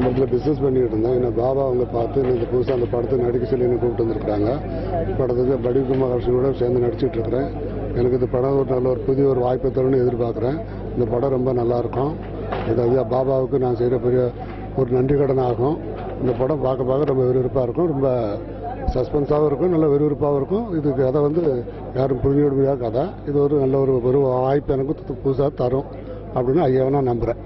தாம்பரத்தில் பிஸ்னஸ் பண்ணிட்டு இருந்தேன். என்ன பாபா அவங்க பார்த்து இந்த புதுசாக அந்த படத்தை நடிக்க சொல்லி என்னை கூப்பிட்டு வந்திருக்கிறாங்க. படத்துக்கு படிப்பு மகாலட்சுமியோட சேர்ந்து நடிச்சிட்டு இருக்கிறேன். எனக்கு இந்த படம் ஒரு நல்ல ஒரு புதிய ஒரு வாய்ப்பை தரும்னு எதிர்பார்க்குறேன். இந்த படம் ரொம்ப நல்லாயிருக்கும். இது பாபாவுக்கு நான் செய்கிற பெரிய ஒரு நன்றி கடன் ஆகும். இந்த படம் பார்க்க ரொம்ப விறுவிறுப்பாக இருக்கும். ரொம்ப சஸ்பென்ஸாகவும் இருக்கும், நல்ல விறுவிறுப்பாகவும் இருக்கும். இது கதை யாரும் புரிஞ்சுவிட முடியாத கதை. இது ஒரு நல்ல ஒரு வாய்ப்பு எனக்கு புதுசாக தரும் அப்படின்னு ஐயாவை நான் நம்புகிறேன்.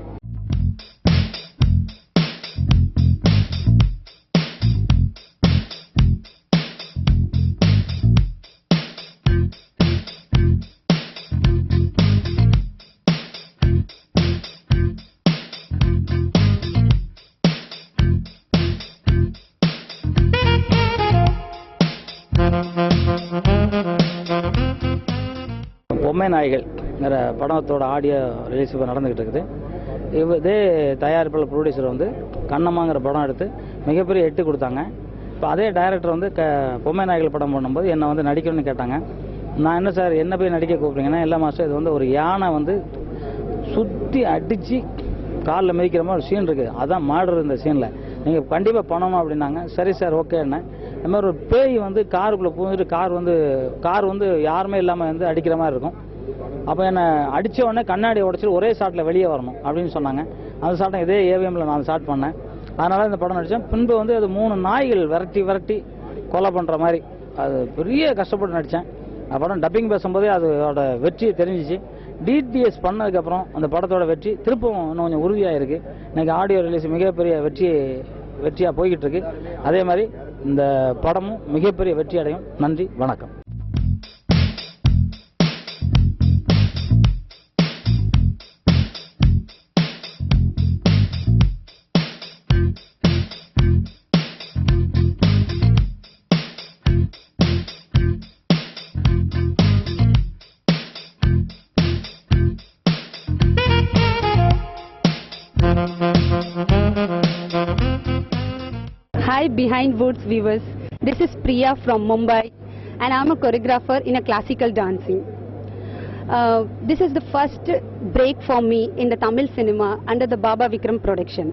பொம்மை நாய்கள்ங்கிற படத்தோட ஆடியோ ரிலீஸ் இப்போ நடந்துக்கிட்டு இருக்குது. இதே தயாரிப்பாளர் ப்ரொடியூசர் கண்ணம்மாங்கிற படம் எடுத்து மிகப்பெரிய எட்டு கொடுத்தாங்க. இப்போ அதே டைரக்டர் பொம்மை நாய்கள் படம் பண்ணும்போது என்னை நடிக்கணும்னு கேட்டாங்க. நான் என்ன சார் என்ன போய் நடிக்க கூப்பிட்றீங்கன்னா, இல்லை மாஸ்டர் இது ஒரு யானை சுற்றி அடித்து காலில் மிதிக்கிற மாதிரி ஒரு சீன் இருக்குது, அதான் மாடுற இந்த சீனில் நீங்கள் கண்டிப்பாக பண்ணணும் அப்படின்னாங்க. சரி சார் ஓகே என்ன இந்த மாதிரி ஒரு பேய் காருக்குள்ளே பூந்துட்டு கார் யாருமே இல்லாமல் அடிக்கிற மாதிரி இருக்கும். அப்போ என்னை அடித்த உடனே கண்ணாடி உடச்சிட்டு ஒரே ஷாட்டில் வெளியே வரணும் அப்படின்னு சொன்னாங்க. அந்த ஷாட்டை இதே ஏவிஎம்மில் நான் ஷாட் பண்ணேன். அதனால் இந்த படம் நடித்தேன். பின்பு அது 3 நாய்கள் விரட்டி கொலை பண்ணுற மாதிரி அது பெரிய கஷ்டப்பட்டு நடித்தேன். படம் டப்பிங் பேசும்போதே அதோட வெற்றி தெரிஞ்சிச்சு. டிடிஎஸ் பண்ணதுக்கப்புறம் அந்த படத்தோட வெற்றி திருப்பவும் இன்னும் கொஞ்சம் உறுதியாக இருக்குது. இன்றைக்கி ஆடியோ ரிலீஸ் மிகப்பெரிய வெற்றியாக போய்கிட்டு இருக்கு. அதே மாதிரி இந்த படமும் மிகப்பெரிய வெற்றி அடையும். நன்றி, வணக்கம். Hi Behind Woods viewers, this is Priya from Mumbai and I'm a choreographer in a classical dancing. This is the first break for me in the Tamil cinema under the Baba Vikram production.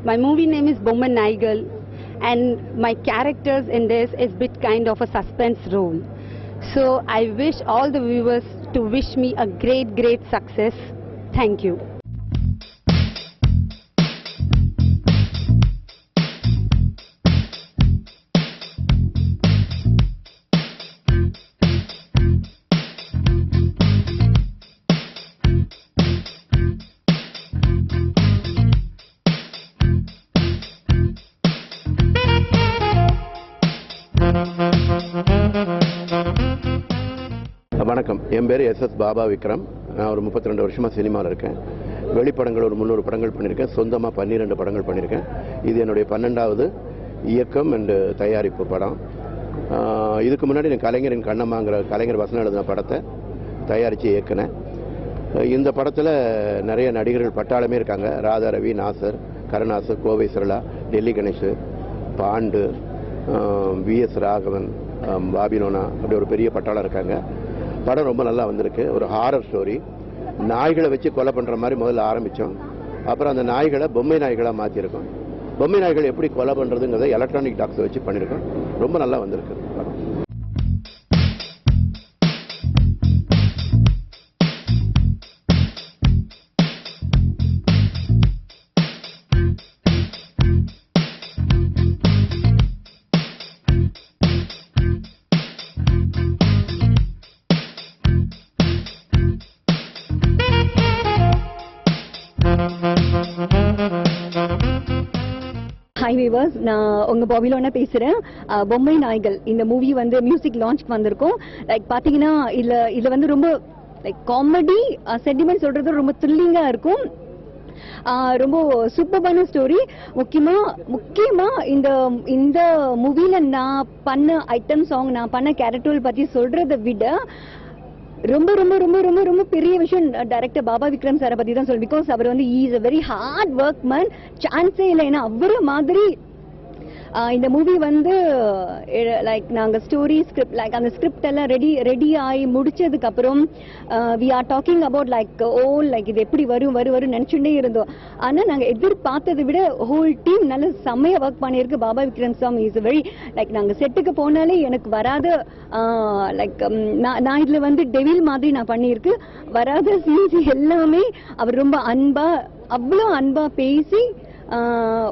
My movie name is Bomman Naigal and my characters in this is bit kind of a suspense role. So I wish all the viewers to wish me a great success. Thank you. வணக்கம், என் பேர் SS Baba Vikram. நான் ஒரு 32 வருஷமாக சினிமாவில் இருக்கேன். வெளிப்படங்கள் ஒரு 300 படங்கள் பண்ணியிருக்கேன். சொந்தமாக 12 படங்கள் பண்ணியிருக்கேன். இது என்னுடைய 12வது இயக்கம் அண்டு தயாரிப்பு படம். இதுக்கு முன்னாடி நான் கலைஞரின் கண்ணம்மாங்கிற கலைஞர் வசனம் எழுதின படத்தை தயாரித்து இயக்கினேன். இந்த படத்தில் நிறைய நடிகர்கள் பட்டாளமே இருக்காங்க. ராதா ரவி, நாசர், கருணாசு, கோவை சரளா, டெல்லி கணேஷ், பாண்டு, விஎஸ் ராகவன், பாபிலோனா, அப்படி ஒரு பெரிய பட்டாளம் இருக்காங்க. படம் ரொம்ப நல்லா வந்திருக்கு. ஒரு ஹாரர் ஸ்டோரி. நாய்களை வச்சு கொலை பண்ணுற மாதிரி முதல்ல ஆரம்பித்தோம். அப்புறம் அந்த நாய்களை பொம்மை நாய்களாக மாற்றிருக்கோம். பொம்மை நாய்கள் எப்படி கொலை பண்ணுறதுங்கிறத எலக்ட்ரானிக் டாக்ஸை வச்சு பண்ணியிருக்கோம். ரொம்ப நல்லா வந்திருக்கு படம். ஹாய் வீவர்ஸ், நான் உங்கள் பாபிலோனா பேசுகிறேன். பொம்மை நாய்கள் இந்த மூவி மியூசிக் லான்ச்க்கு வந்திருக்கோம். லைக் பார்த்தீங்கன்னா இதில் ரொம்ப லைக் காமெடி சென்டிமெண்ட் சொல்கிறது ரொம்ப த்ரில்லிங்காக இருக்கும். ரொம்ப சூப்பரான ஸ்டோரி. முக்கியமாக இந்த மூவியில் நான் பண்ண ஐட்டம் சாங், நான் பண்ண கேரக்டர் பற்றி சொல்கிறத விட ரொம்ப ரொம்ப ரொம்ப ரொம்ப ரொம்ப பெரிய விஷயம் டைரக்டர் பாபா விக்ரம் சாரை பற்றி தான் சொல்லு. பிகாஸ் அவர் is a very hard work man. சான்ஸே இல்லை. ஏன்னா அவரை மாதிரி இந்த மூவி வந்து லைக் நாங்கள் ஸ்டோரி ஸ்கிரிப்ட் லைக் அந்த ஸ்கிரிப்ட் எல்லாம் ரெடி ஆகி முடிச்சதுக்கு அப்புறம் we are talking about like like இது எப்படி வரும் நினைச்சுட்டே இருந்தோம். ஆனால் நாங்கள் எதிர்பார்த்ததை விட ஹோல் டீம் நல்ல செம்மையாக ஒர்க் பண்ணியிருக்கு. பாபா விக்ரம் சாமி இஸ் வெரி லைக் நாங்கள் செட்டுக்கு போனாலே எனக்கு வராத லைக் நான் இதில் வந்து டெவில் மாதிரி நான் பண்ணியிருக்கு. வராத சீன்ஸ் எல்லாமே அவர் ரொம்ப அவ்வளோ அன்பா பேசி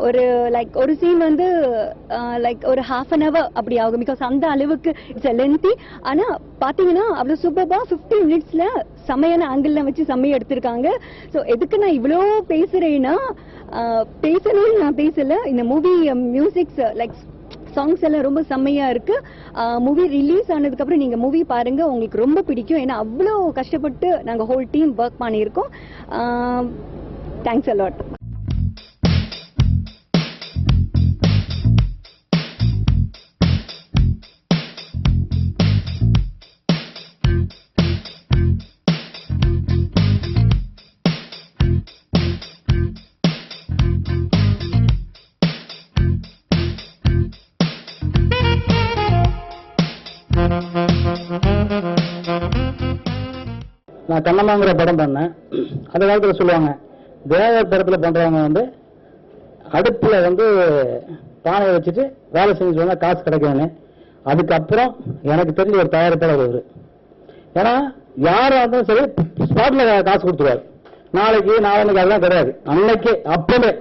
ஒரு லைக் ஒரு சீன் வந்து லைக் ஒரு ½ an hour அப்படி ஆகும். பிகாஸ் அந்த அளவுக்கு இட்ஸ் லென்த்தி. ஆனால் பார்த்தீங்கன்னா அவ்வளோ சூப்பராக 15 minutesல செம்மையான ஆங்கிள் வச்சு செம்மையை எடுத்திருக்காங்க. ஸோ எதுக்கு நான் இவ்வளோ பேசுறேன்னா பேசணும்னு நான் பேசல. இந்த மூவி மியூசிக்ஸ் லைக் சாங்ஸ் எல்லாம் ரொம்ப செம்மையா இருக்கு. மூவி ரிலீஸ் ஆனதுக்கு அப்புறம் நீங்க மூவி பாருங்க, உங்களுக்கு ரொம்ப பிடிக்கும். ஏன்னா அவ்வளோ கஷ்டப்பட்டு நாங்க ஹோல் டீம் ஒர்க் பண்ணியிருக்கோம். Thanks a lot. நான் கண்ணம்மாங்கிற படம் பண்ணேன். அந்த காலத்தில் சொல்லுவாங்க, தேவர் படத்தில் பண்ணுறவங்க வந்து அடுப்பில் வந்து பானையை வச்சுட்டு வேலை செஞ்சு வந்தால் காசு கிடைக்கும்னு. அதுக்கப்புறம் எனக்கு தெரிஞ்ச ஒரு தயாரிப்பாளர் அவர். ஏன்னா யாராக இருந்தாலும் சரி ஸ்பாட்டில் காசு கொடுத்துருவாரு. நாளைக்கு அதெல்லாம் கிடையாது, அன்னைக்கு அப்பவே.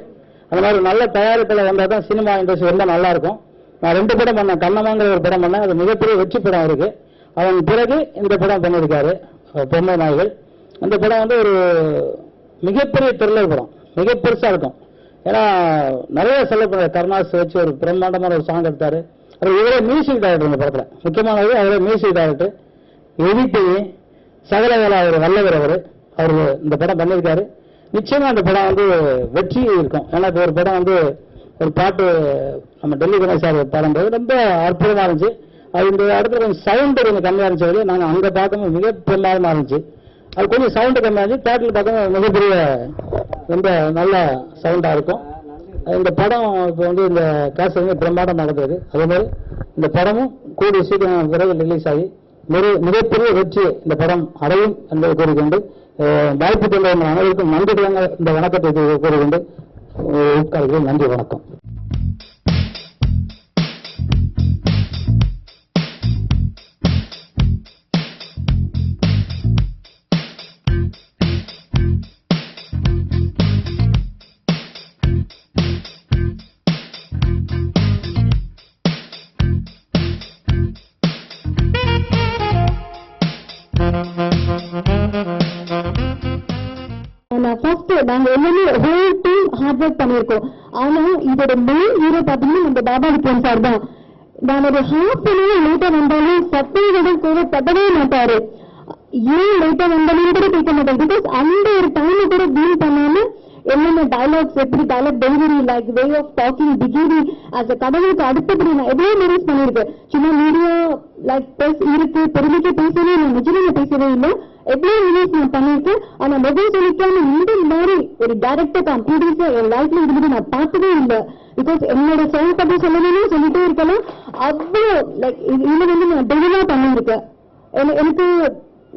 அந்த மாதிரி நல்ல தயாரிப்பாளர் வந்தால் தான் சினிமா இண்டஸ்ட்ரி ரொம்ப நல்லா இருக்கும். நான் 2 படம் பண்ணேன். கண்ணம்மாங்கிற ஒரு படம் பண்ணேன், அது மிகப்பெரிய வெற்றி படம் இருக்கு. அவன் பிறகு இந்த படம் பண்ணியிருக்காரு, பொம்மை நாய்கள். அந்த படம் வந்து ஒரு மிகப்பெரிய த்ரில்லர் படம், மிக பெருசா இருக்கும். ஏன்னா நிறைய செலவு கருணாஸ் வச்சு ஒரு பிரம்மாண்டமான ஒரு சாங் எடுத்தாரு. இவரே மியூசிக் டைரக்டர் இந்த படத்துல. முக்கியமானது அவரே மியூசிக் டைரக்டர். எடிட்டிங் சகலவேலா அவர் வல்லவர் அவர் இந்த படம் பண்ணியிருக்காரு. நிச்சயமா அந்த படம் வந்து வெற்றி இருக்கும். ஏன்னா ஒரு படம் வந்து ஒரு பாட்டு நம்ம டெல்லி கணேஷ் பாடும்போது ரொம்ப அற்புதமா இருந்துச்சு. அது இந்த இடத்துல கொஞ்சம் சவுண்டு கொஞ்சம் கம்மியாக இருந்துச்சு. நாங்கள் அங்கே பார்க்கும்போது மிக பிரமாதமாக இருந்துச்சு. அது கொஞ்சம் சவுண்டு கம்மியாக இருந்துச்சு. தேட்டரில் பார்க்கும்போது மிகப்பெரிய ரொம்ப நல்ல சவுண்டாக இருக்கும். இந்த படம் இப்போ வந்து இந்த காசு வந்து பிரமாண்டம் நடந்தது. அதே மாதிரி இந்த படமும் கூடிய சீக்கிரம் விரைவில் ரிலீஸ் ஆகி மிகப்பெரிய வெற்றி இந்த படம் அடையும் என்பதை கூறிக்கொண்டு வாய்ப்பு தந்த அனைவருக்கும் நன்றி இந்த வணக்கத்தை கூறிக்கொண்டு உட்காருகிறேன். நன்றி, வணக்கம். நாங்க எல்லாமே ஹோல் டீம் ஹார்ட் ஒர்க் பண்ணிருக்கோம். ஆனா இதோட மெயின் ஹீரோ பாத்தீங்கன்னா நம்ம பாபா விக்ரம் சார் தான். நான் ஒரு ½ an hour லேட்டா வந்தாலும் சத்தம் கூட தட்டவே மாட்டாரு. ஏன் லேட்டா வந்தாலும் கூட கேட்க மாட்டாரு. பிகாஸ் அந்த ஒரு டைம் கூட டீல் பண்ணாம என்னென்ன டைலாக்ஸ், எப்படி dialogue delivery, like way of talking, behaviour as a கடவுளுக்கு அடுத்தபடி நான் எவ்வளவு மெரிஸ் பண்ணிருக்கேன். சும்மா மீடியா லைக் பிரஸ் இருக்கு, பெருமைக்கு பேசவே இல்லை, நிஜமாக பேசவே இல்லை, எவ்வளவு ரிலீஸ் நான் பண்ணிருக்கேன். ஆனா மொபைல் சொல்லிக்காம இந்த மாதிரி ஒரு டைரக்டர் கம்ப்யூட்டர்ஸ் என் லைஃப்ல இருந்து நான் பார்த்ததே இல்லை. பிகாஸ் என்னோட செயல் பற்றி சொல்லணும்னு சொல்லிட்டே இருக்கலாம். அவ்வளோ லைக் இதுல வந்து நான் டெலிவா பண்ணிருக்கேன். எனக்கு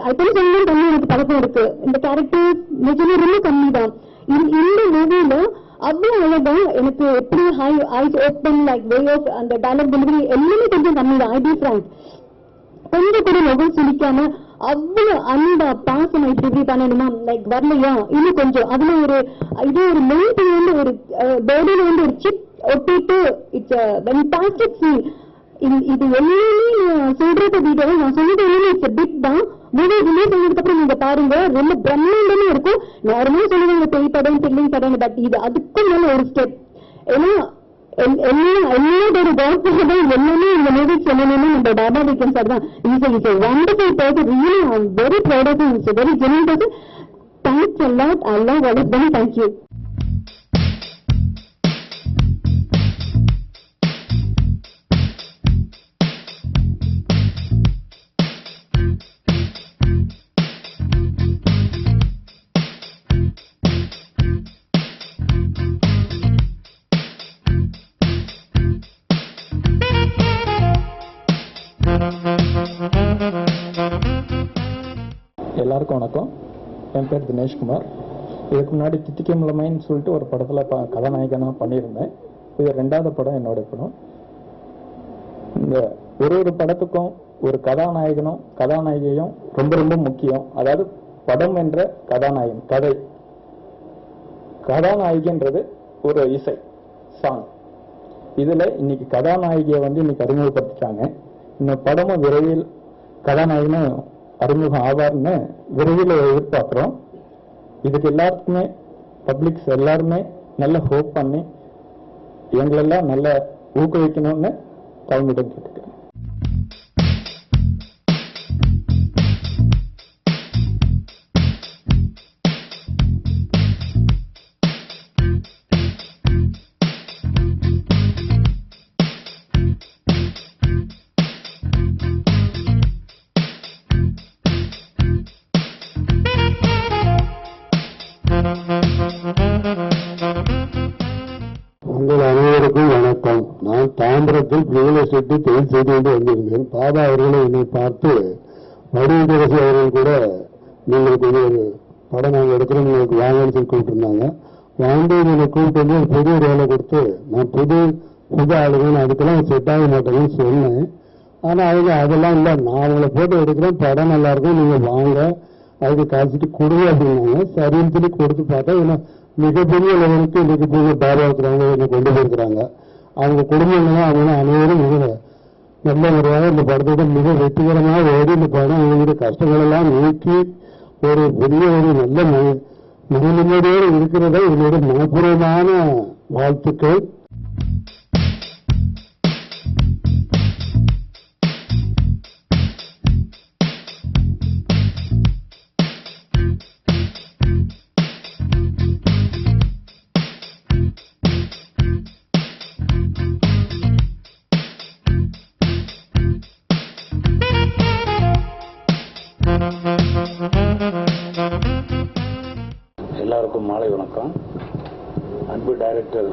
ஐட்டம் சொல்லணும் பண்ணி எனக்கு பழக்கம் இருக்கு. இந்த கேரக்டர் நிஜமே ரொம்ப கம்மி தான். இந்த மூவில அவ்வளவு அழகா எனக்கு எப்படி eyes open like way of அந்த டைலாக் டெலிவரி எல்லாமே கொஞ்சம் கம்மி தான். ஐ பி ஃப்ராங்க் கொஞ்சம் கூட மொபைல் சொல்லிக்காம அவ்வளவு அன்பா பாசமா இப்படி பண்ணணுமா, லைக் வரலையா இன்னும் கொஞ்சம் அதுல ஒரு இது ஒரு மெயின் வந்து ஒரு பேர்டில வந்து ஒரு சிப் ஒட்டிட்டு இட்ஸ் வென்டாஸ்டிக் சீன். இது எல்லாமே சொல்றது வீடியோ நான் சொன்னது எல்லாமே இட்ஸ் பிட் தான். மூவி ரிலீஸ் ஆனதுக்கு அப்புறம் நீங்க பாருங்க, ரொம்ப பிரம்மாண்டமா இருக்கும். நார்மலா சொல்லுவாங்க பேய் படம் த்ரில்லிங் படம், பட் இது அதுக்கும் மேல ஒரு ஸ்டெப். ஏன்னா எல்லாரோட கவர்மெண்ட் எல்லாமே இந்த மூவி சொல்லணும்னு நம்ம பாபா விக்ரம் சார் தான். Is a wonderful person, really I'm very proud of him. He's a very genuine person. Thanks a lot. I love what he's done. Thank you. எல்லாருக்கும் வணக்கம். என் பேர் தினேஷ்குமார். இதுக்கு முன்னாடி தித்திக்க முலமைன்னு சொல்லிட்டு ஒரு படத்தில் கதாநாயகனாக பண்ணியிருந்தேன். இது 2வது படம், என்னோட படம். இந்த ஒரு படத்துக்கும் ஒரு கதாநாயகனும் கதாநாயகியும் ரொம்ப ரொம்ப முக்கியம். அதாவது படம் என்ற கதாநாயகன், கதை, கதாநாயகின்றது ஒரு இசை சாங். இதுல இன்னைக்கு கதாநாயகியை இன்னைக்கு அறிமுகப்படுத்திட்டாங்க. இந்த படமும் விரைவில் கதாநாயகனும் அறிமுகம் ஆவார்னு விரைவில் எதிர்பார்க்கிறோம். இதுக்கு எல்லாருக்குமே பப்ளிக்ஸ் எல்லாருமே நல்ல ஹோப் பண்ணி எங்களெல்லாம் நல்ல ஊக்குவிக்கணும்னு தாழ்மையுடன் கேட்டுக்கிறேன். உங்கள் அனைவருக்கும் வணக்கம். நான் தாம்பரத்தில் ரியல் எஸ்டேட் தொழில் செய்து கொண்டு வந்திருந்தேன். பாபா அவர்களை என்னை பார்த்து வடிவரசி அவர்கள் கூட நீங்கள் கொஞ்சம் ஒரு படம் நாங்கள் எடுக்கிறோம், உங்களுக்கு வாங்கன்னு சொல்லி கூப்பிட்டுருந்தாங்க. வாங்கி என்னை கூப்பிட்டு வந்து ஒரு புது வேலை கொடுத்து நான் புது ஆளுங்க அதுக்கெல்லாம் செட் ஆக மாட்டேங்கன்னு சொன்னேன். ஆனால் அவங்க அதெல்லாம் இல்லை, நான் அவங்கள போட்டு எடுக்கிறேன், படம் நல்லா இருக்கும், நீங்கள் வாங்க, அதுக்கு காய்ச்சிட்டு கொடுங்க அப்படின்னாங்க. சரின்னு சொல்லி கொடுத்து பார்த்தா ஏன்னா மிகப்பெரிய லெவலுக்கு மிகப்பெரிய பாபாவுக்குறாங்க என்னை கொண்டு போயிருக்கிறாங்க. அவங்க குடும்பங்கள்லாம் அவங்க அனைவரும் மிக நல்ல முறையாக இந்த படத்தோட மிக வெற்றிகரமாக ஓடி இந்த படம் அவங்களுடைய கஷ்டங்கள் எல்லாம் நீக்கி ஒரு பெரிய ஒரு நல்ல மனநிலையோடு இருக்கிறதா என்னோட மனப்பூர்வமான வாழ்த்துக்கள். எல்லாருக்கும் மாலை வணக்கம். அன்பு டைரக்டர்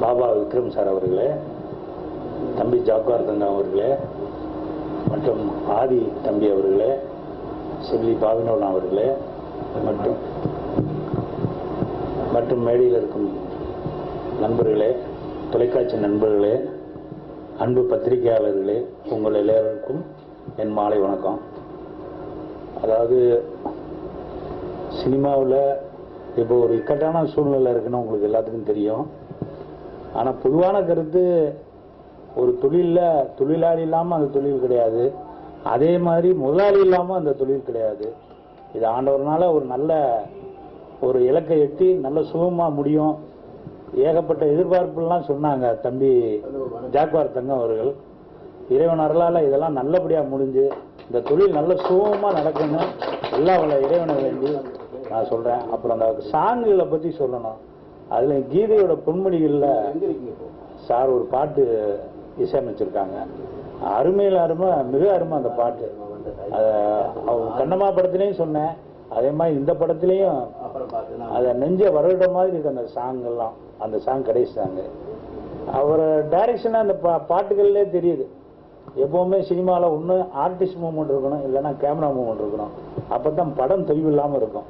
பாபா விக்ரம் சார் அவர்களே, தம்பி ஜாக்வார் தங்கா அவர்களே, மற்றும் ஆதி தம்பி அவர்களே, செல்வி பாவினோன் அவர்களே, மற்றும் மேடையில் இருக்கும் நண்பர்களே, தொலைக்காட்சி நண்பர்களே, அன்பு பத்திரிகையாளர்களே, உங்கள் எல்லோருக்கும் என் மாலை வணக்கம். அதாவது சினிமாவில் இப்போ ஒரு இக்கட்டான சூழ்நிலை இருக்குன்னு உங்களுக்கு எல்லாத்துக்கும் தெரியும். ஆனால் பொதுவான கருத்து, ஒரு தொழிலில் தொழிலாளி இல்லாமல் அந்த தொழில் கிடையாது, அதே மாதிரி முதலாளி இல்லாமல் அந்த தொழில் கிடையாது. இது ஆண்டவர்னால ஒரு நல்ல ஒரு இலக்கை எட்டி நல்ல சுகமாக முடியும். ஏகப்பட்ட எதிர்பார்ப்புலாம் சொன்னாங்க தம்பி ஜாக்வார் தங்கம் அவர்கள். இறைவன் அருளால் இதெல்லாம் நல்லபடியாக முடிஞ்சு இந்த தொழில் நல்ல சுகமாக நடக்கணும் எல்லாம் உள்ள இறைவனை வேண்டி நான் சொல்கிறேன். அப்புறம் அந்த சாங்குகளை பற்றி சொல்லணும். அதில் கீதையோட பொன்மொழிகளில் சார் ஒரு பாட்டு இசையமைச்சிருக்காங்க. அருமையில் அருமை, மிக அருமை அந்த பாட்டு. அவங்க கண்ணம்மா படத்துலேயும் சொன்னேன், அதே மாதிரி இந்த படத்துலேயும் அதை நெஞ்ச வரவிட மாதிரி இருக்கு அந்த சாங்கெல்லாம். அந்த சாங் கடைசி சாங்கு அவர் டைரக்ஷனாக அந்த பாட்டுகள்லே தெரியுது. எப்போவுமே சினிமாவில் ஒன்று ஆர்டிஸ்ட் மூவ்மெண்ட் இருக்கணும், இல்லைன்னா கேமரா மூவ்மெண்ட் இருக்கணும். அப்போ தான் படம் தொய்வு இல்லாமல் இருக்கும்.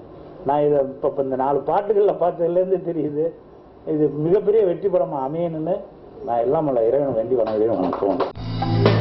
நான் இதை இப்போ இந்த 4 பாட்டுகளில் பார்த்ததுலேருந்து தெரியுது இது மிகப்பெரிய வெற்றி படமாக அமையணுன்னு நான் எல்லாம் இறைவனை வேண்டி வணங்குறேன். வணக்கம்.